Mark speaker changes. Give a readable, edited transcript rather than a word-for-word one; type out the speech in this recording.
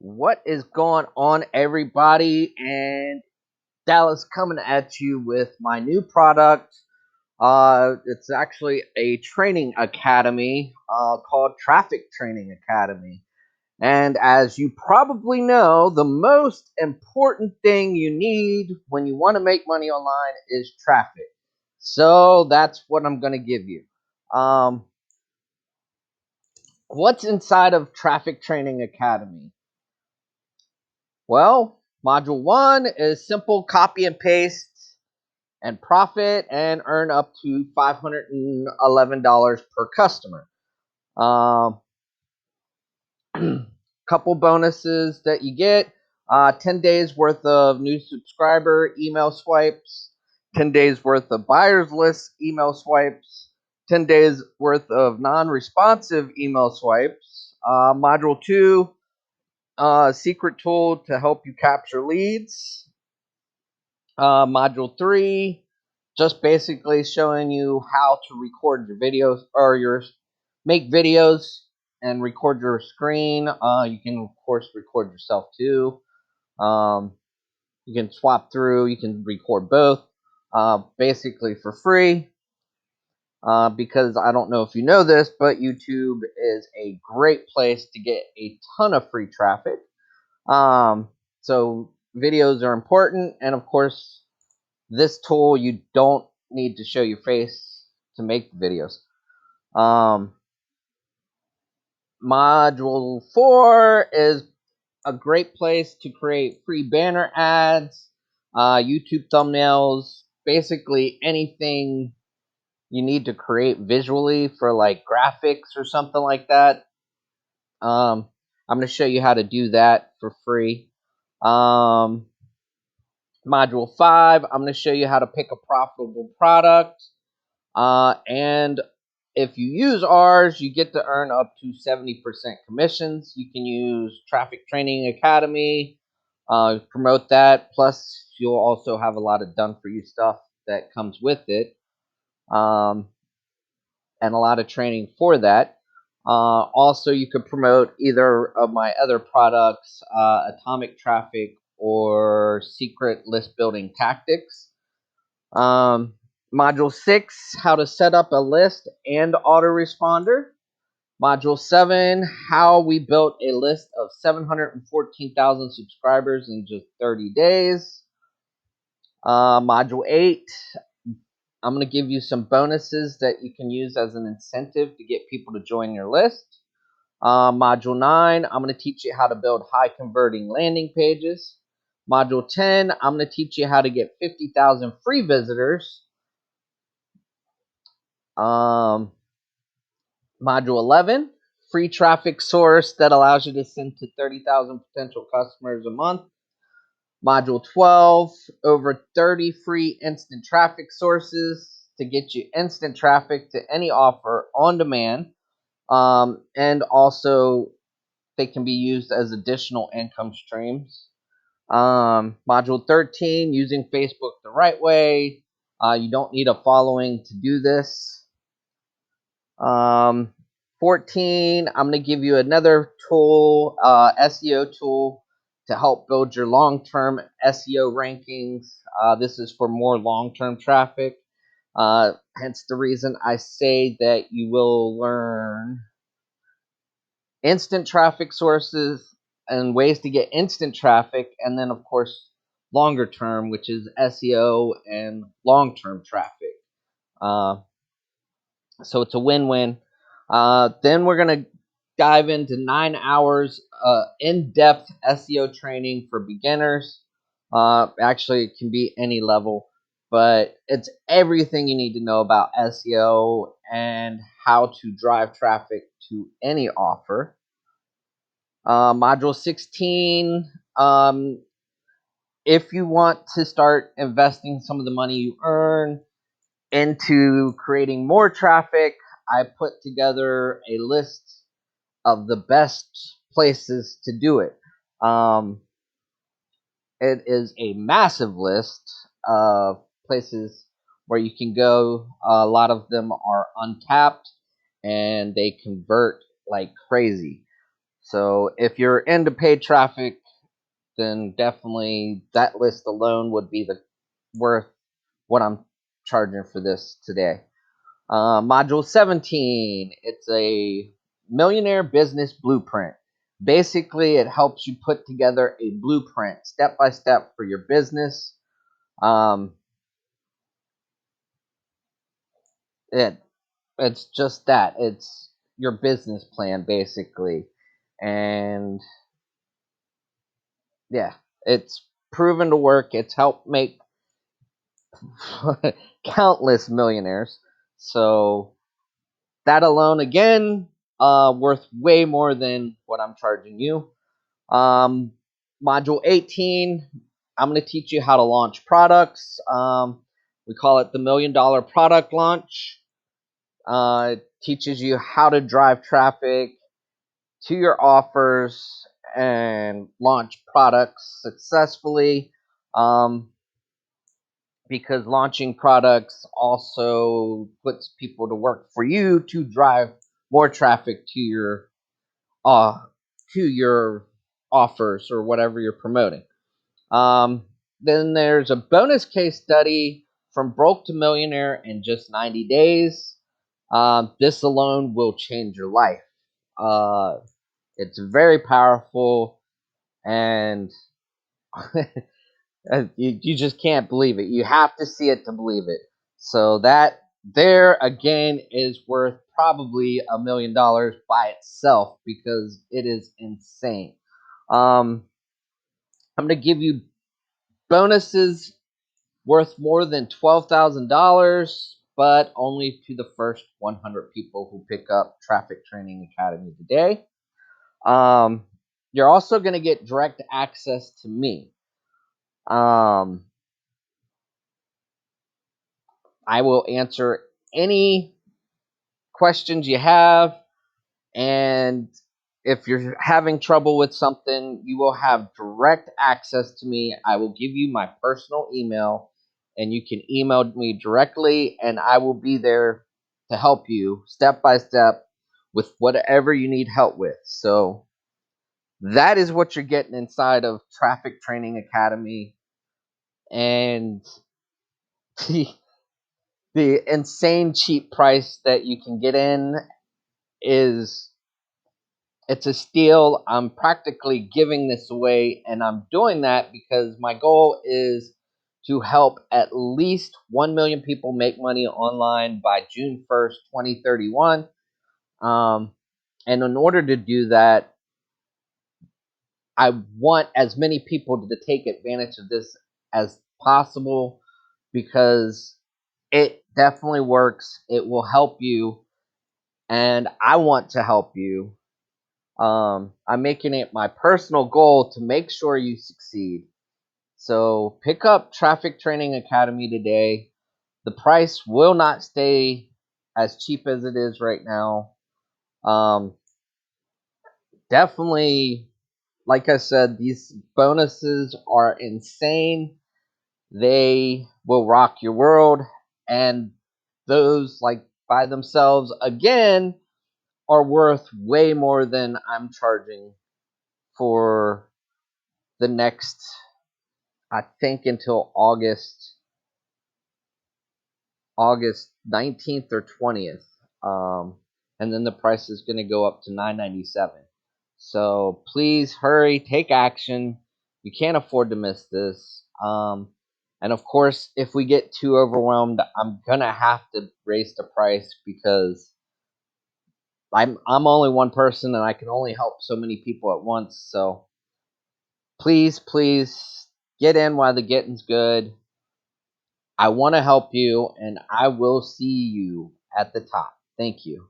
Speaker 1: What is going on, everybody? And Dallas coming at you with my new product. It's actually a training academy called Traffic Training Academy. And as you probably know, the most important thing you need when you want to make money online is traffic. So that's what I'm going to give you. Um, what's inside of Traffic Training Academy? Well, module one is simple copy and paste and profit and earn up to $511 per customer. Um, couple bonuses that you get 10 days worth of new subscriber email swipes, 10 days worth of buyers list email swipes, 10 days worth of non responsive email swipes. Module 2, secret tool to help you capture leads. Module 3, just basically showing you how to record your videos or your make videos and record your screen. You can of course record yourself too. Um, you can swap through. You can record both, basically for free. Because I don't know if you know this, but YouTube is a great place to get a ton of free traffic. So videos are important, and of course, this tool you don't need to show your face to make the videos. Module 4 is a great place to create free banner ads, YouTube thumbnails, basically anything you need to create visually for like graphics or something like that. I'm going to show you how to do that for free. Module 5, I'm going to show you how to pick a profitable product. And if you use ours, you get to earn up to 70% commissions. You can use Traffic Training Academy, promote that. Plus, you'll also have a lot of done for you stuff that comes with it, and a lot of training for that. Also, you could promote either of my other products, Atomic Traffic or Secret List Building Tactics. Module 6, how to set up a list and autoresponder. Module 7, how we built a list of 714,000 subscribers in just 30 days. Module 8, I'm going to give you some bonuses that you can use as an incentive to get people to join your list. Module 9, I'm going to teach you how to build high converting landing pages. Module 10, I'm going to teach you how to get 50,000 free visitors. Module 11, free traffic source that allows you to send to 30,000 potential customers a month. Module 12, over 30 free instant traffic sources to get you instant traffic to any offer on demand. And also, they can be used as additional income streams. Module 13, using Facebook the right way. You don't need a following to do this. 14, I'm going to give you another tool, SEO tool, to help build your long-term SEO rankings. This is for more long-term traffic. Hence the reason I say that you will learn instant traffic sources and ways to get instant traffic, and then, of course, longer term, which is SEO and long-term traffic. So it's a win-win. Then we're going to dive into 9 hours in-depth SEO training for beginners. Actually, it can be any level, but it's everything you need to know about SEO and how to drive traffic to any offer. Module 16, if you want to start investing some of the money you earn into creating more traffic, I put together a list of the best places to do it. It is a massive list of places where you can go. A lot of them are untapped and they convert like crazy. So if you're into paid traffic, then definitely that list alone would be the worth what I'm charging for this today. Module 17, it's a millionaire business blueprint. Basically, it helps you put together a blueprint step by step for your business. Um, it it's just that, it's your business plan basically, and yeah, it's proven to work. It's helped make countless millionaires. So that alone, again, worth way more than what I'm charging you. Um, Module 18, I'm going to teach you how to launch products. We call it the $1,000,000 product launch. It teaches you how to drive traffic to your offers and launch products successfully. Um, because launching products also puts people to work for you to drive more traffic uh to your offers or whatever you're promoting. Um, then there's a bonus case study from broke to millionaire in just 90 days. This alone will change your life. It's very powerful, and you just can't believe it. You have to see it to believe it. So that there again is worth probably $1,000,000 by itself because it is insane. Um, I'm gonna give you bonuses worth more than $12,000, but only to the first 100 people who pick up Traffic Training Academy today. Um, you're also gonna get direct access to me. Um, I will answer any questions you have, and if you're having trouble with something, you will have direct access to me. I will give you my personal email, and you can email me directly, and I will be there to help you step by step with whatever you need help with. So that is what you're getting inside of Traffic Training Academy, and the the insane cheap price that you can get in is, it's a steal. I'm practically giving this away, and I'm doing that because my goal is to help at least 1 million people make money online by June 1st, 2031. And in order to do that, I want as many people to take advantage of this as possible because it definitely works. It will help you, and I want to help you. I'm making it my personal goal to make sure you succeed. So pick up Traffic Training Academy today. The price will not stay as cheap as it is right now. Um, Definitely, like I said, these bonuses are insane. They will rock your world, and those, like by themselves, again, are worth way more than I'm charging for the next, I think, until August 19th or 20th. And then the price is going to go up to $9.97. So please hurry, take action. You can't afford to miss this. And of course, if we get too overwhelmed, I'm going to have to raise the price because I'm only one person and I can only help so many people at once. So please get in while the getting's good. I want to help you, and I will see you at the top. Thank you.